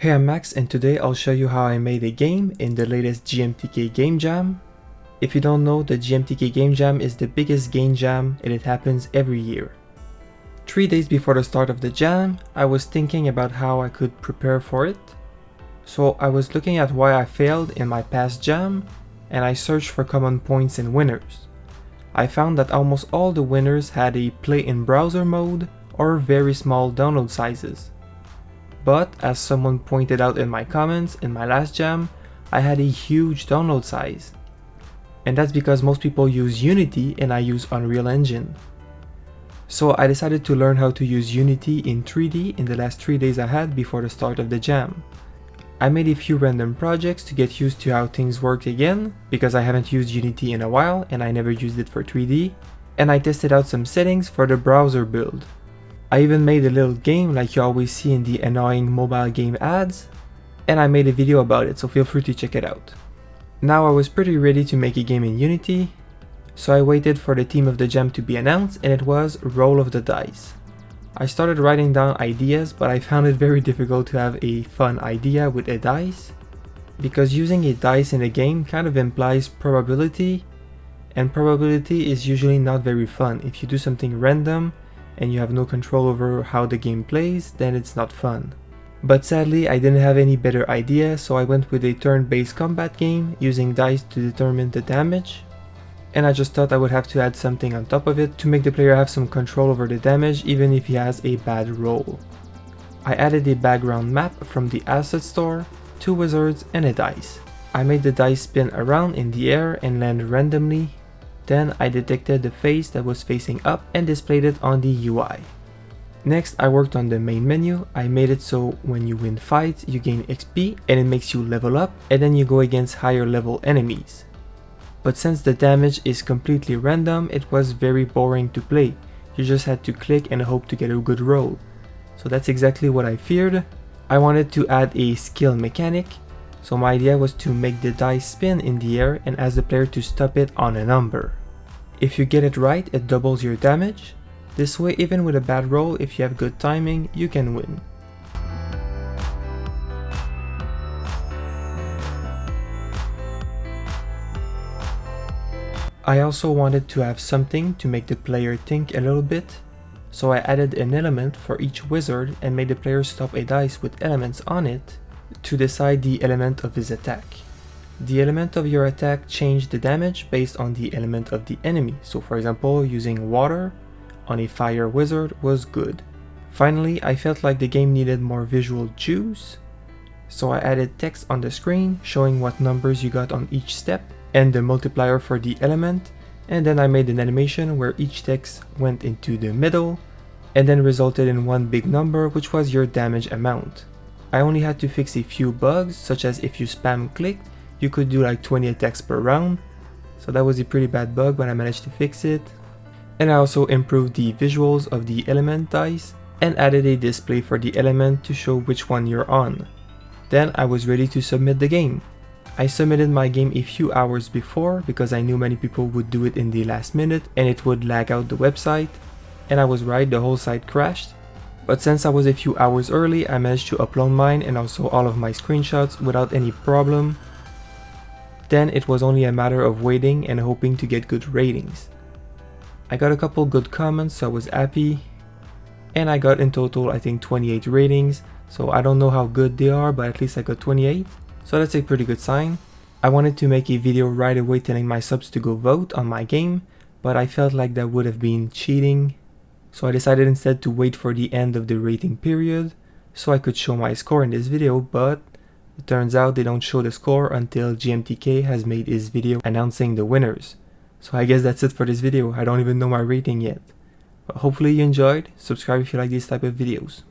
Hey, I'm Max and today I'll show you how I made a game in the latest GMTK game jam. If you don't know, the GMTK game jam is the biggest game jam and it happens every year. 3 days before the start of the jam, I was thinking about how I could prepare for it. So I was looking at why I failed in my past jam and I searched for common points and winners. I found that almost all the winners had a play in browser mode or very small download sizes. But as someone pointed out in my comments in my last jam, I had a huge download size. And that's because most people use Unity and I use Unreal Engine. So I decided to learn how to use Unity in 3D in the last 3 days I had before the start of the jam. I made a few random projects to get used to how things work again, because I haven't used Unity in a while and I never used it for 3D, and I tested out some settings for the browser build. I even made a little game like you always see in the annoying mobile game ads, and I made a video about it, so feel free to check it out. Now I was pretty ready to make a game in Unity, so I waited for the theme of the jam to be announced, and it was Roll of the Dice. I started writing down ideas, but I found it very difficult to have a fun idea with a dice, because using a dice in a game kind of implies probability, and probability is usually not very fun. If you do something random and you have no control over how the game plays, then it's not fun. But sadly, I didn't have any better idea, so I went with a turn-based combat game using dice to determine the damage. And I just thought I would have to add something on top of it to make the player have some control over the damage even if he has a bad roll. I added a background map from the asset store, 2 wizards and a dice. I made the dice spin around in the air and land randomly. Then I detected the face that was facing up and displayed it on the UI. Next I worked on the main menu. I made it so when you win fights you gain XP and it makes you level up, and then you go against higher level enemies. But since the damage is completely random, it was very boring to play. You just had to click and hope to get a good roll. So that's exactly what I feared. I wanted to add a skill mechanic, so my idea was to make the dice spin in the air and ask the player to stop it on a number. If you get it right, it doubles your damage. This way, even with a bad roll, if you have good timing, you can win. I also wanted to have something to make the player think a little bit, so I added an element for each wizard and made the player stop a dice with elements on it to decide the element of his attack. The element of your attack changed the damage based on the element of the enemy, so for example, using water on a fire wizard was good. Finally, I felt like the game needed more visual juice, so I added text on the screen showing what numbers you got on each step and the multiplier for the element, and then I made an animation where each text went into the middle and then resulted in one big number, which was your damage amount. I only had to fix a few bugs, such as if you spam clicked, you could do like 20 attacks per round, so that was a pretty bad bug, but I managed to fix it. And I also improved the visuals of the element dice and added a display for the element to show which one you're on. Then I was ready to submit the game. I submitted my game a few hours before because I knew many people would do it in the last minute and it would lag out the website, and I was right, the whole site crashed. But since I was a few hours early, I managed to upload mine and also all of my screenshots without any problem. Then it was only a matter of waiting and hoping to get good ratings. I got a couple good comments, so I was happy, and I got in total I think 28 ratings, so I don't know how good they are, but at least I got 28. So that's a pretty good sign. I wanted to make a video right away telling my subs to go vote on my game, but I felt like that would have been cheating. So I decided instead to wait for the end of the rating period, so I could show my score in this video, but it turns out they don't show the score until GMTK has made his video announcing the winners. So I guess that's it for this video. I don't even know my rating yet. But hopefully you enjoyed. Subscribe if you like these type of videos.